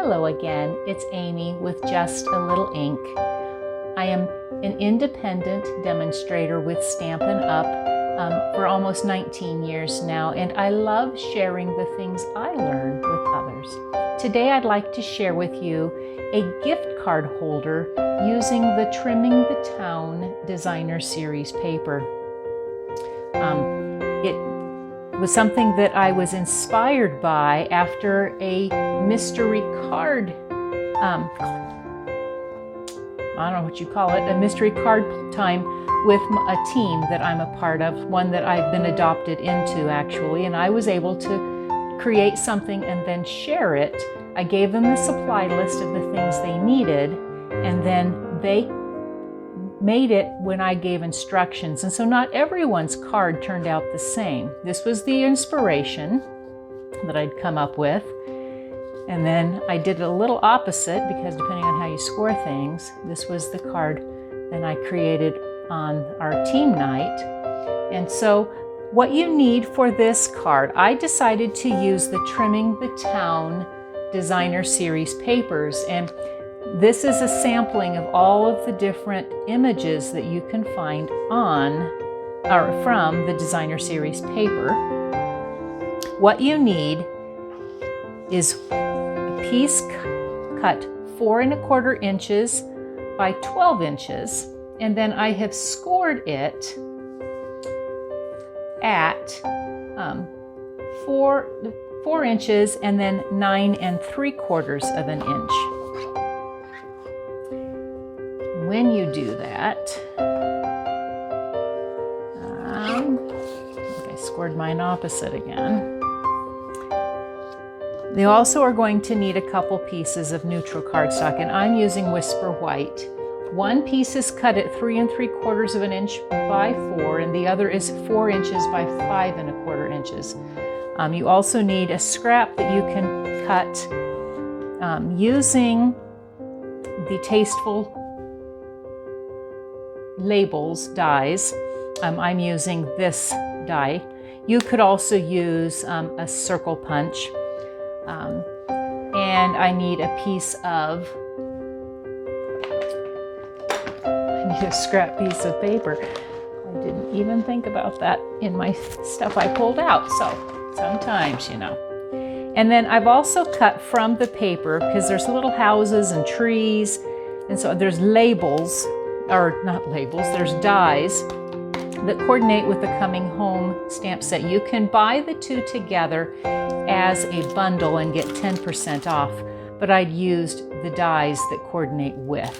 Hello again, it's Amy with Just a Little Ink. I am an independent demonstrator with Stampin' Up! For almost 19 years now, and I love sharing the things I learn with others. Today I'd like to share with you a gift card holder using the Trimming the Town Designer Series paper. It was something that I was inspired by after a mystery card, I don't know what you call it, a mystery card time with a team that I'm a part of, one that I've been adopted into actually, and I was able to create something and then share it. I gave them the supply list of the things they needed, and then they made it when I gave instructions. And so not everyone's card turned out the same. This was the inspiration that I'd come up with. And then I did a little opposite because depending on how you score things, this was the card that I created on our team night. And so what you need for this card, I decided to use the Trimming the Town Designer Series papers. And this is a sampling of all of the different images that you can find on or from the Designer Series paper. What you need is a piece cut 4 1/4 inches by 12 inches, and then I have scored it at 4 inches and then 9 3/4 of an inch. When you do that, I scored mine opposite again. They also are going to need a couple pieces of neutral cardstock, and I'm using Whisper White. One piece is cut at 3 3/4 of an inch by 4, and the other is 4 inches by 5 1/4 inches. You also need a scrap that you can cut using the Tasteful Labels dies. I'm using this die. You could also use a circle punch. And I need a piece of, a scrap piece of paper. I didn't even think about that in my stuff I pulled out. So sometimes, you know. And then I've also cut from the paper because there's little houses and trees. And so there's labels, or not labels, there's dies that coordinate with the Coming Home stamp set. You can buy the two together as a bundle and get 10% off, but I'd used the dies that coordinate with.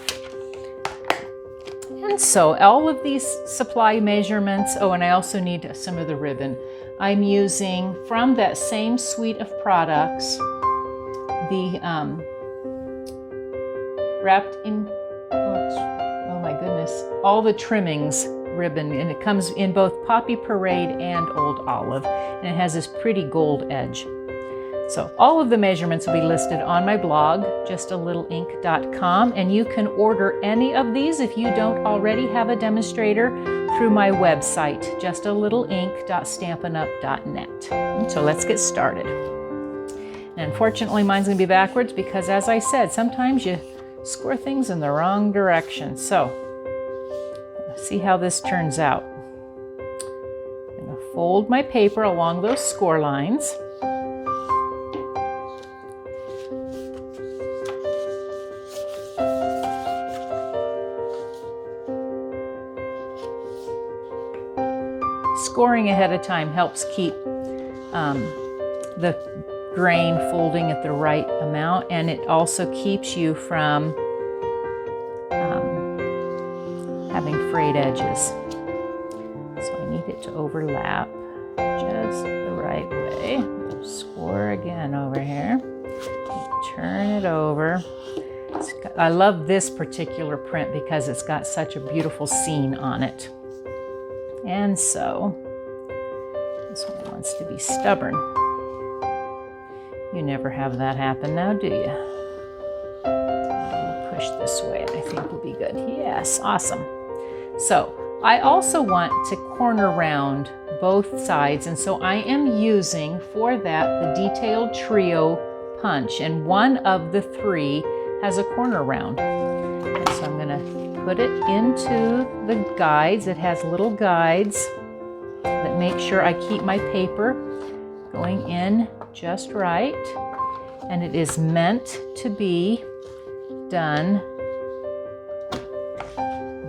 And so all of these supply measurements, oh, and I also need some of the ribbon. I'm using from that same suite of products, the wrapped in, oh my goodness, all the trimmings ribbon, and it comes in both Poppy Parade and Old Olive, and it has this pretty gold edge. So all of the measurements will be listed on my blog, justalittleink.com, and you can order any of these if you don't already have a demonstrator through my website, justalittleink.stampinup.net. So let's get started. And unfortunately, mine's going to be backwards because, as I said, sometimes you score things in the wrong direction. So see how this turns out. I'm going to fold my paper along those score lines. Scoring ahead of time helps keep the grain folding at the right amount, and it also keeps you from having frayed edges. So I need it to overlap just the right way. Score again over here. Turn it over. I love this particular print because it's got such a beautiful scene on it. And so this one wants to be stubborn. You never have that happen now, do you? We'll push this way, and I think we'll be good. Yes, awesome. So I also want to corner round both sides, and so I am using for that the Detailed Trio punch, and one of the three has a corner round. And so I'm going to put it into the guides. It has little guides that make sure I keep my paper going in just right. And it is meant to be done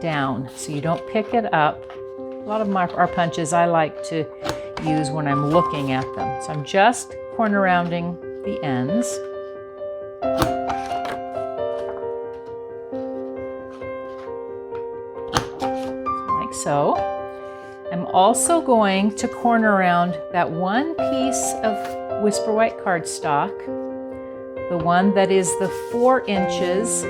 down, so you don't pick it up. A lot of our punches I like to use when I'm looking at them. So I'm just corner rounding the ends. Like so. I'm also going to corner round that one piece of Whisper White cardstock, the one that is the 4 inches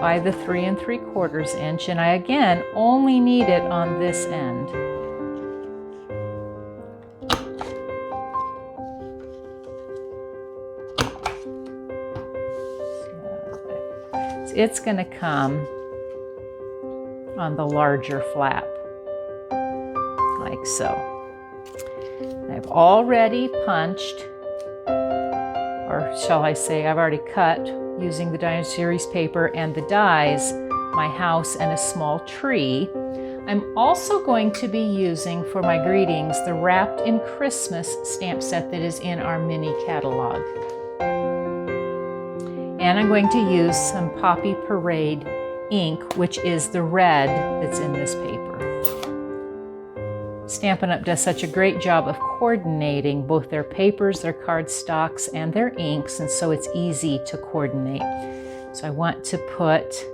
by the 3 3/4 inch, and I again only need it on this end. So it's going to come on the larger flap, like so. I've already punched, or shall I say, I've already cut using the die series paper and the dies, my house and a small tree. I'm also going to be using for my greetings the Wrapped in Christmas stamp set that is in our mini catalog. And I'm going to use some Poppy Parade ink, which is the red that's in this paper. Stampin' Up! Does such a great job of coordinating both their papers, their cardstocks, and their inks, and so it's easy to coordinate. So I want to put,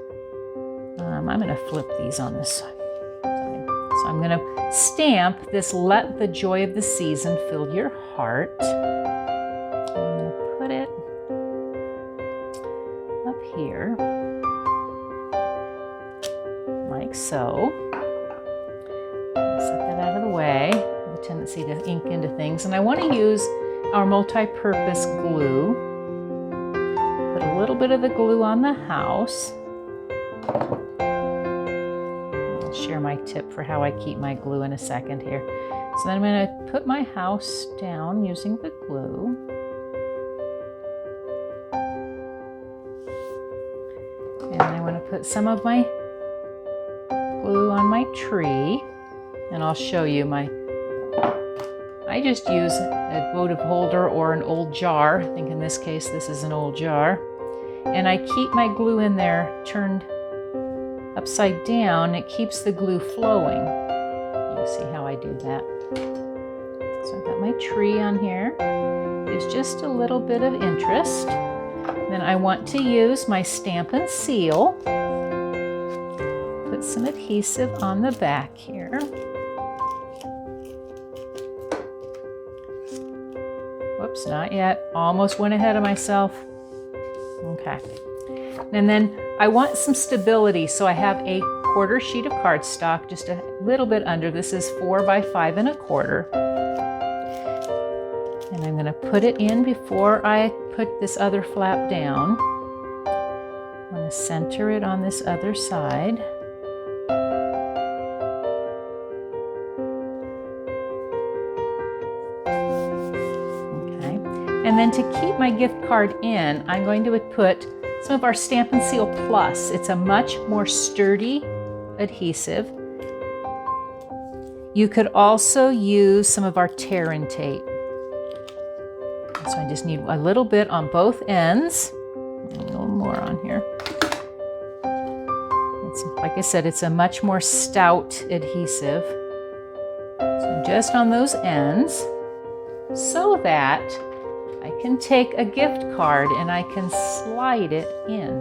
I'm going to flip these on this side. So I'm going to stamp this Let the Joy of the Season Fill Your Heart. I'm going to put it up here, like so. Set that out of the way. I have a tendency to ink into things, and I want to use our multi-purpose glue. Put a little bit of the glue on the house. I'll share my tip for how I keep my glue in a second here. So then I'm going to put my house down using the glue. And I want to put some of my glue on my tree. And I'll show you I just use a votive holder or an old jar. I think in this case this is an old jar. And I keep my glue in there turned upside down. It keeps the glue flowing. You can see how I do that. So I've got my tree on here. There's just a little bit of interest. Then I want to use my Stampin' Seal. Put some adhesive on the back here. Whoops, not yet. Almost went ahead of myself. Okay. And then I want some stability, so I have a 1/4 sheet of cardstock, just a little bit under. This is 4 by 5 1/4. And I'm going to put it in before I put this other flap down. I'm going to center it on this other side. And then to keep my gift card in, I'm going to put some of our Stampin' Seal Plus. It's a much more sturdy adhesive. You could also use some of our tear and tape. So I just need a little bit on both ends. A little more on here. Like I said, it's a much more stout adhesive. So just on those ends, so that I can take a gift card and I can slide it in.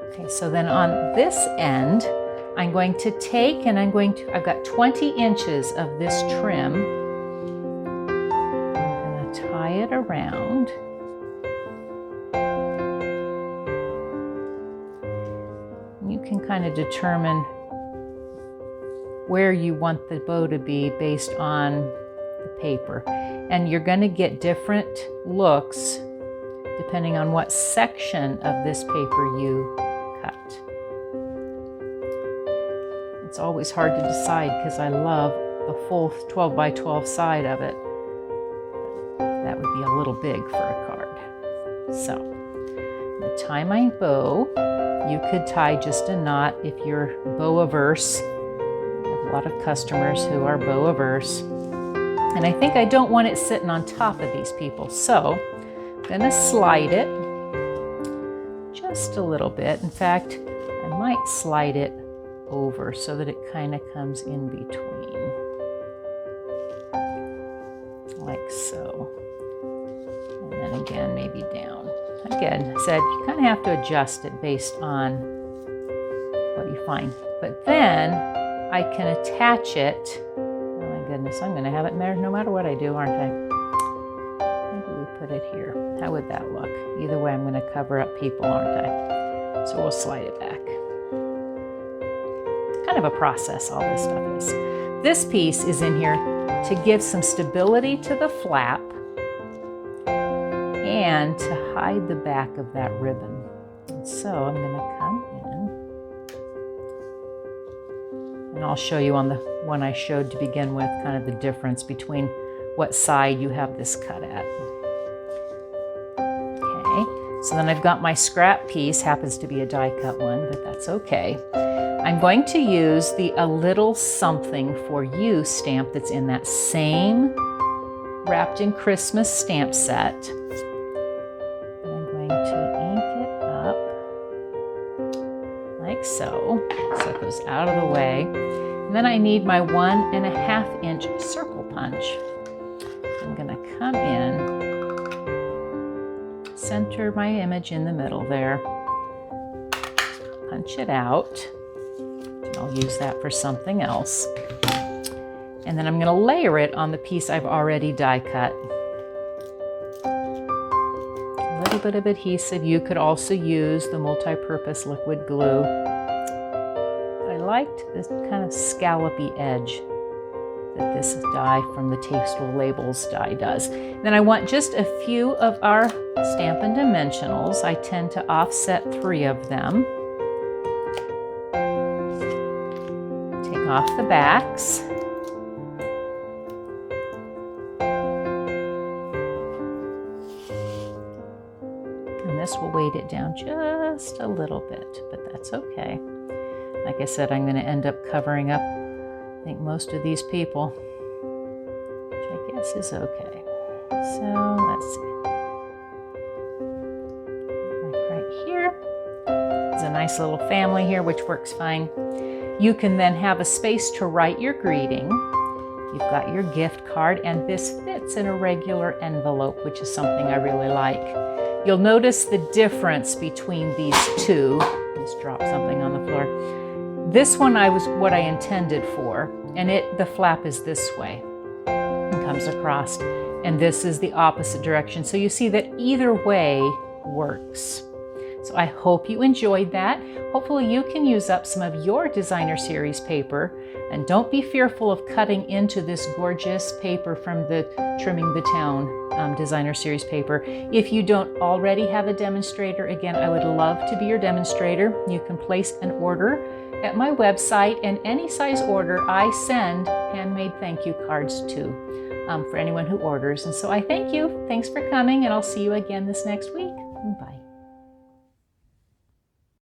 Okay, so then on this end, I'm going to take and I've got 20 inches of this trim. I'm going to tie it around. You can kind of determine where you want the bow to be based on the paper. And you're going to get different looks depending on what section of this paper you cut. It's always hard to decide because I love the full 12 by 12 side of it. That would be a little big for a card. So, I'm going to tie my bow. You could tie just a knot if you're bow averse. I have a lot of customers who are bow averse. And I think I don't want it sitting on top of these people. So, I'm going to slide it just a little bit. In fact, I might slide it over so that it kind of comes in between. Like so. And then again, maybe down. Again, I said you kind of have to adjust it based on what you find. But then I can attach it. Oh my goodness, I'm going to have it there no matter what I do, aren't I? Maybe we put it here. How would that look? Either way, I'm going to cover up people, aren't I? So we'll slide it back. Kind of a process, all this stuff is. This piece is in here to give some stability to the flap and to hide the back of that ribbon. And so I'm going to come in, and I'll show you on the one I showed to begin with kind of the difference between what side you have this cut at. Okay, so then I've got my scrap piece, happens to be a die cut one, but that's okay. I'm going to use the A Little Something for You stamp that's in that same Wrapped in Christmas stamp set. I'm going to ink it up like so. So it goes out of the way. And then I need my 1.5 inch circle punch. I'm going to come in, center my image in the middle there, punch it out. I'll use that for something else. And then I'm going to layer it on the piece I've already die cut. A little bit of adhesive. You could also use the multi-purpose liquid glue. I liked this kind of scallopy edge that this die from the Tasteful Labels die does. Then I want just a few of our Stampin' Dimensionals. I tend to offset 3 of them. Off the backs. And this will weight it down just a little bit, but that's okay. Like I said, I'm going to end up covering up, I think, most of these people, which I guess is okay. So let's see. Like right here. There's a nice little family here, which works fine. You can then have a space to write your greeting. You've got your gift card, and this fits in a regular envelope, which is something I really like. You'll notice the difference between these two. Just drop something on the floor. This one was what I intended for, and the flap is this way and comes across, and this is the opposite direction. So you see that either way works. So I hope you enjoyed that. Hopefully you can use up some of your designer series paper, and don't be fearful of cutting into this gorgeous paper from the Trimming the Town designer series paper. If you don't already have a demonstrator, again, I would love to be your demonstrator. You can place an order at my website, and any size order I send handmade thank you cards to for anyone who orders. And so I thank you. Thanks for coming, and I'll see you again this next week.